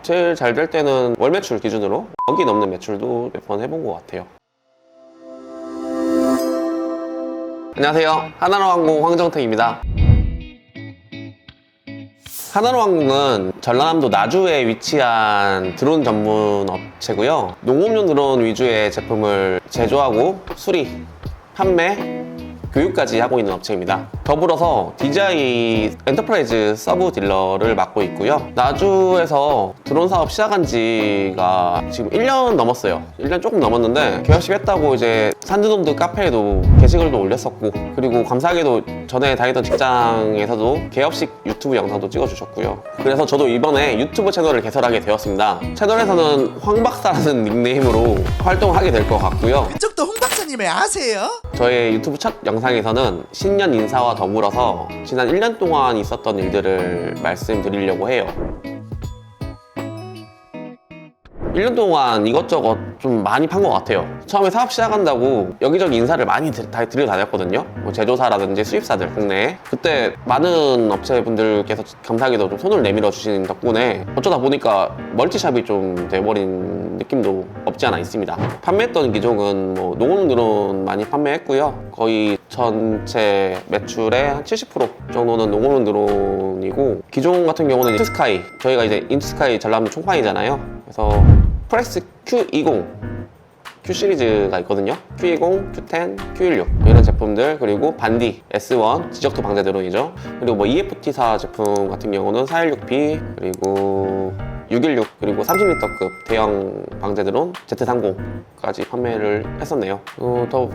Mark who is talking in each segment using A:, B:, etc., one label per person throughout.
A: 제일 잘 될 때는 월 매출 기준으로 억이 넘는 매출도 몇 번 해본 것 같아요. 안녕하세요. 하나로항공 황정택입니다. 하나로항공은 전라남도 나주에 위치한 드론 전문 업체고요. 농업용 드론 위주의 제품을 제조하고 수리, 판매, 교육까지 하고 있는 업체입니다. 더불어서 DJI 엔터프라이즈 서브 딜러를 맡고 있고요. 나주에서 드론 사업 시작한 지가 지금 1년 넘었어요. 1년 조금 넘었는데 개업식 했다고 이제 산드놈드 카페에도 게시글도 올렸었고, 그리고 감사하게도 전에 다니던 직장에서도 개업식 유튜브 영상도 찍어주셨고요. 그래서 저도 이번에 유튜브 채널을 개설하게 되었습니다. 채널에서는 황박사라는 닉네임으로 활동하게 될 것 같고요.
B: 그쪽도 홍 박사님을 아세요?
A: 저의 유튜브 첫 영상에서는 신년 인사와 더불어서 지난 1년 동안 있었던 일들을 말씀드리려고 해요. 1년 동안 이것저것 좀 많이 판 것 같아요. 처음에 사업 시작한다고 여기저기 인사를 많이 드리러 다녔거든요. 뭐 제조사라든지 수입사들 국내에. 그때 많은 업체분들께서 감사하게도 좀 손을 내밀어 주시는 덕분에 어쩌다 보니까 멀티샵이 좀 돼버린 느낌도 없지 않아 있습니다. 판매했던 기종은 뭐 농업 드론 많이 판매했고요. 거의 전체 매출의 한 70% 정도는 농업 드론이고, 기종 같은 경우는 인투스카이, 저희가 이제 인투스카이 전라남도 총판이잖아요. 그래서 프렉스 Q20, Q 시리즈가 있거든요. Q20, Q10, Q16 이런 제품들, 그리고 반디 S1 지적도 방제 드론이죠. 그리고 뭐 EFT사 제품 같은 경우는 416B, 그리고 616, 그리고 30L급 대형 방제 드론 Z30까지 판매를 했었네요.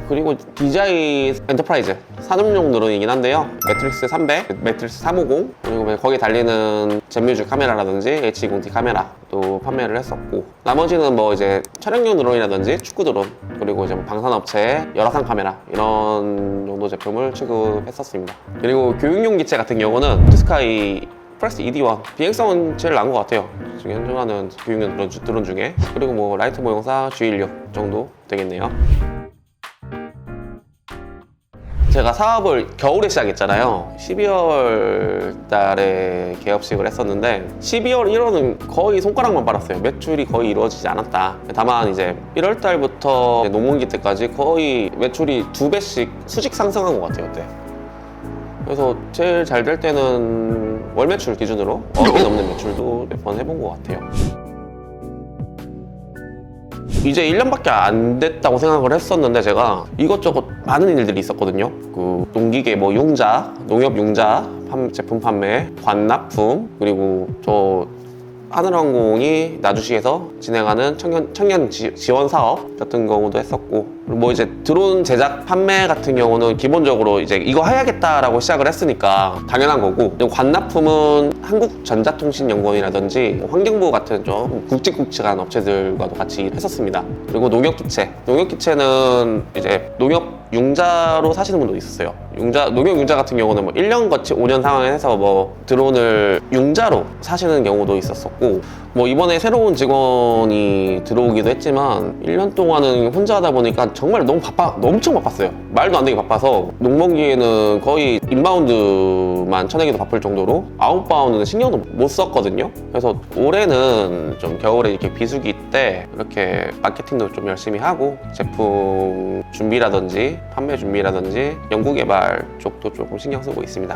A: 그리고 DJI 엔터프라이즈 산업용 드론이긴 한데요. 매트릭스 300, 매트릭스 350, 그리고 거기에 달리는 젠뮤즈 카메라라든지 H20T 카메라 또 판매를 했었고, 나머지는 뭐 이제 촬영용 드론이라든지 축구 드론, 그리고 이제 방산업체 열화상 카메라 이런 정도 제품을 취급했었습니다. 그리고 교육용 기체 같은 경우는 투스카이 프렉스 ED1 비행성은 제일 나은 것 같아요. 지금 현존하는 교육용 드론 중에. 그리고 뭐 라이트 모형사 G16 정도 되겠네요. 제가 사업을 겨울에 시작했잖아요. 12월 달에 개업식을 했었는데 12월 1월은 거의 손가락만 빨았어요. 매출이 거의 이루어지지 않았다. 다만 이제 1월 달부터 농번기 때까지 거의 매출이 2배씩 수직 상승한 것 같아요. 그때. 그래서 제일 잘 될 때는 월 매출 기준으로 억이 넘는 매출도 몇 번 해본 것 같아요. 이제 1년밖에 안 됐다고 생각을 했었는데 제가 이것저것 많은 일들이 있었거든요. 그 농기계 뭐 융자, 농협 융자 제품 판매, 관납품, 그리고 저 하늘항공이 나주시에서 진행하는 청년 지원 사업 같은 경우도 했었고, 뭐 이제 드론 제작 판매 같은 경우는 기본적으로 이제 이거 해야겠다라고 시작을 했으니까 당연한 거고, 관납품은 한국전자통신연구원이라든지 환경부 같은 좀 굵직굵직한 업체들과도 같이 했었습니다. 그리고 농협기체는 이제 농협 융자로 사시는 분도 있었어요. 농협 융자 같은 경우는 뭐 1년 거치 5년 상황에 해서 뭐 드론을 융자로 사시는 경우도 있었었고, 뭐 이번에 새로운 직원이 들어오기도 했지만 1년 동안은 혼자 하다 보니까 정말 엄청 바빴어요. 말도 안 되게 바빠서 농번기에는 거의 인바운드만 쳐내기도 바쁠 정도로 아웃바운드는 신경도 못 썼거든요. 그래서 올해는 좀 겨울에 이렇게 비수기 때 이렇게 마케팅도 좀 열심히 하고 제품 준비라든지 판매 준비라든지 연구개발 쪽도 조금 신경 쓰고 있습니다.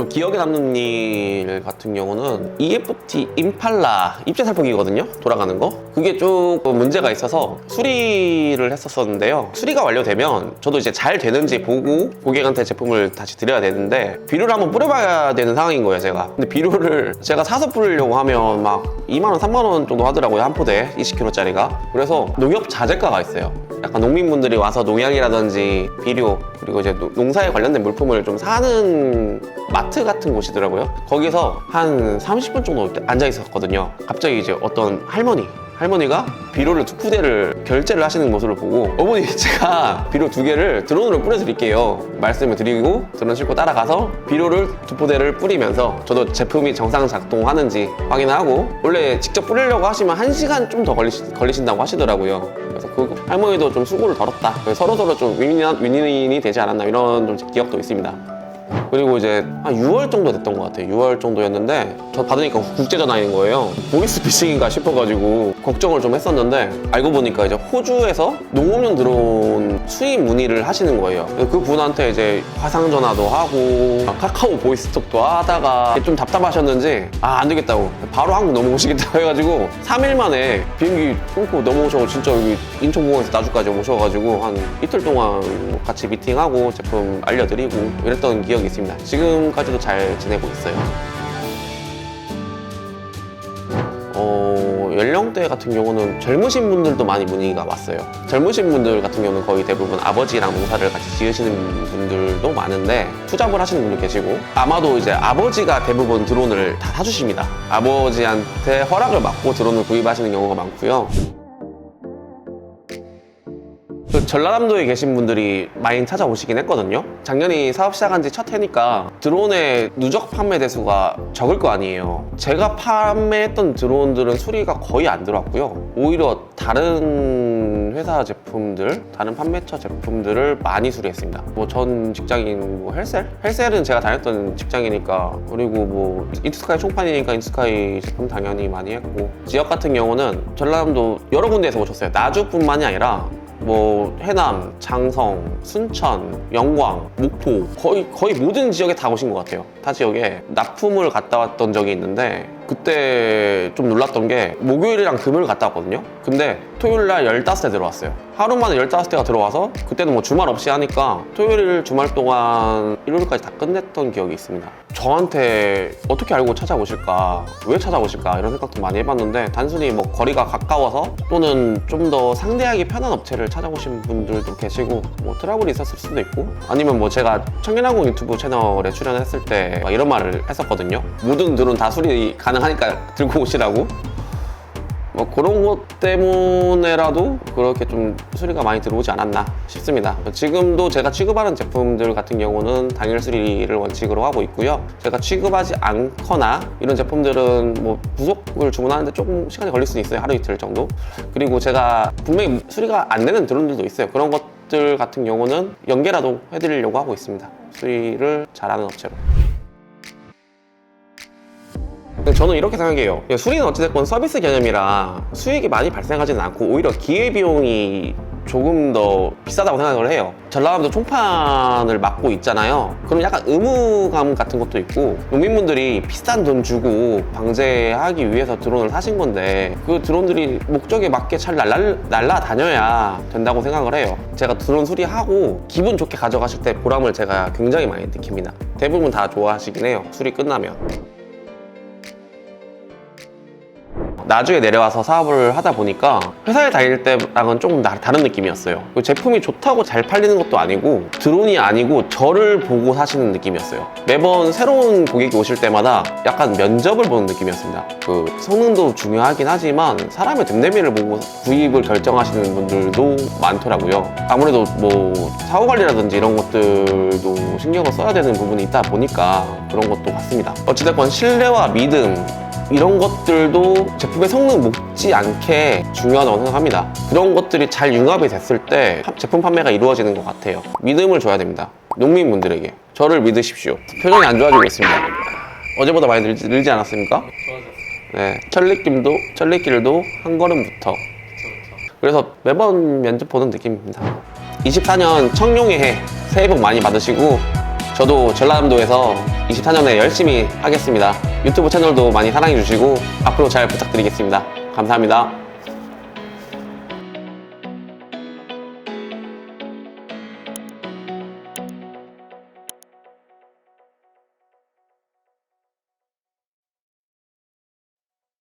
A: 기억에 남는 일 같은 경우는 EFT 임팔라 입재 살포기거든요. 돌아가는 거. 그게 조금 문제가 있어서 수리를 했었는데요. 수리가 완료되면 저도 이제 잘 되는지 보고 고객한테 제품을 다시 드려야 되는데 비료를 한번 뿌려봐야 되는 상황인 거예요, 제가. 근데 비료를 제가 사서 뿌리려고 하면 막 2만 원, 3만 원 정도 하더라고요, 한 포대 20kg짜리가. 그래서 농협 자재가가 있어요. 약간 농민분들이 와서 농약이라든지 비료, 그리고 이제 농사에 관련된 물품을 좀 사는 마트 같은 곳이더라고요. 거기서 한 30분 정도 앉아 있었거든요. 갑자기 이제 어떤 할머니가 비료를 2푸대를 결제를 하시는 모습을 보고, 어머니 제가 비료 2개를 드론으로 뿌려드릴게요 말씀을 드리고 드론 싣고 따라가서 비료를 2포대를 뿌리면서 저도 제품이 정상 작동하는지 확인하고, 원래 직접 뿌리려고 하시면 1시간 좀 더 걸리신다고 하시더라고요. 그래서 그 할머니도 좀 수고를 덜었다, 서로서로 좀 윈윈이 되지 않았나, 이런 좀 기억도 있습니다. 그리고 이제 한 6월 정도 됐던 것 같아요. 6월 정도였는데 저 받으니까 국제전화인 거예요. 보이스피싱인가 싶어가지고 걱정을 좀 했었는데 알고 보니까 이제 호주에서 농업용 드론 수입 문의를 하시는 거예요. 그 분한테 이제 화상전화도 하고 카카오 보이스톡도 하다가 좀 답답하셨는지 안 되겠다고 바로 한국 넘어오시겠다고 해가지고 3일 만에 비행기 끊고 넘어오셔서 진짜 여기 인천공항에서 나주까지 오셔가지고 한 이틀 동안 같이 미팅하고 제품 알려드리고 이랬던 기억이 있습니다. 지금까지도 잘 지내고 있어요. 연령대 같은 경우는 젊으신 분들도 많이 문의가 왔어요. 젊으신 분들 같은 경우는 거의 대부분 아버지랑 농사를 같이 지으시는 분들도 많은데 투잡을 하시는 분도 계시고 아마도 이제 아버지가 대부분 드론을 다 사주십니다. 아버지한테 허락을 받고 드론을 구입하시는 경우가 많고요. 전라남도에 계신 분들이 많이 찾아오시긴 했거든요. 작년이 사업 시작한 지 첫 해니까 드론의 누적 판매 대수가 적을 거 아니에요. 제가 판매했던 드론들은 수리가 거의 안 들어왔고요. 오히려 다른 회사 제품들, 다른 판매처 제품들을 많이 수리했습니다. 뭐 전 직장인 뭐 헬셀? 헬셀은 제가 다녔던 직장이니까, 그리고 뭐 인투스카이 총판이니까 인투스카이 제품 당연히 많이 했고, 지역 같은 경우는 전라남도 여러 군데에서 오셨어요. 나주뿐만이 아니라 뭐 해남, 장성, 순천, 영광, 목포 거의 모든 지역에 다 오신 것 같아요. 타 지역에 납품을 갔다 왔던 적이 있는데 그때 좀 놀랐던 게 목요일이랑 금요일 갔다 왔거든요. 근데 토요일날 15대 들어왔어요. 하루 만에 15대가 들어와서 그때는 뭐 주말 없이 하니까 토요일 주말 동안 일요일까지 다 끝냈던 기억이 있습니다. 저한테 어떻게 알고 찾아오실까, 왜 찾아오실까 이런 생각도 많이 해봤는데 단순히 뭐 거리가 가까워서 또는 좀 더 상대하기 편한 업체를 찾아오신 분들도 계시고 뭐 트러블이 있었을 수도 있고, 아니면 뭐 제가 청년항공 유튜브 채널에 출연했을 때 막 이런 말을 했었거든요. 모든 드론 다 수리 가능하니까 들고 오시라고. 뭐 그런 것 때문에라도 그렇게 좀 수리가 많이 들어오지 않았나 싶습니다. 지금도 제가 취급하는 제품들 같은 경우는 당일 수리를 원칙으로 하고 있고요. 제가 취급하지 않거나 이런 제품들은 뭐 부속을 주문하는데 조금 시간이 걸릴 수는 있어요. 하루 이틀 정도. 그리고 제가 분명히 수리가 안 되는 드론들도 있어요. 그런 것들 같은 경우는 연계라도 해드리려고 하고 있습니다. 수리를 잘하는 업체로. 저는 이렇게 생각해요. 수리는 어찌됐건 서비스 개념이라 수익이 많이 발생하지는 않고 오히려 기회비용이 조금 더 비싸다고 생각을 해요. 전라남도 총판을 맡고 있잖아요. 그럼 약간 의무감 같은 것도 있고, 농민분들이 비싼 돈 주고 방제하기 위해서 드론을 사신 건데 그 드론들이 목적에 맞게 잘 날아다녀야 된다고 생각을 해요. 제가 드론 수리하고 기분 좋게 가져가실 때 보람을 제가 굉장히 많이 느낍니다. 대부분 다 좋아하시긴 해요. 수리 끝나면. 나주에 내려와서 사업을 하다 보니까 회사에 다닐 때랑은 조금 다른 느낌이었어요. 제품이 좋다고 잘 팔리는 것도 아니고 드론이 아니고 저를 보고 사시는 느낌이었어요. 매번 새로운 고객이 오실 때마다 약간 면접을 보는 느낌이었습니다. 그 성능도 중요하긴 하지만 사람의 됨됨이를 보고 구입을 결정하시는 분들도 많더라고요. 아무래도 뭐 사후 관리라든지 이런 것들도 신경을 써야 되는 부분이 있다 보니까 그런 것도 같습니다. 어찌됐건 신뢰와 믿음 이런 것들도 제품의 성능 먹지 않게 중요하다고 생각합니다. 그런 것들이 잘 융합이 됐을 때 제품 판매가 이루어지는 것 같아요. 믿음을 줘야 됩니다. 농민분들에게. 저를 믿으십시오. 표정이 안 좋아지고 있습니다. 어제보다 많이 늘지 않았습니까? 네, 천리길도 한 걸음부터. 그래서 매번 면접 보는 느낌입니다. 24년 청룡의 해, 새해 복 많이 받으시고 저도 전라남도에서 24년에 열심히 하겠습니다. 유튜브 채널도 많이 사랑해주시고 앞으로 잘 부탁드리겠습니다. 감사합니다.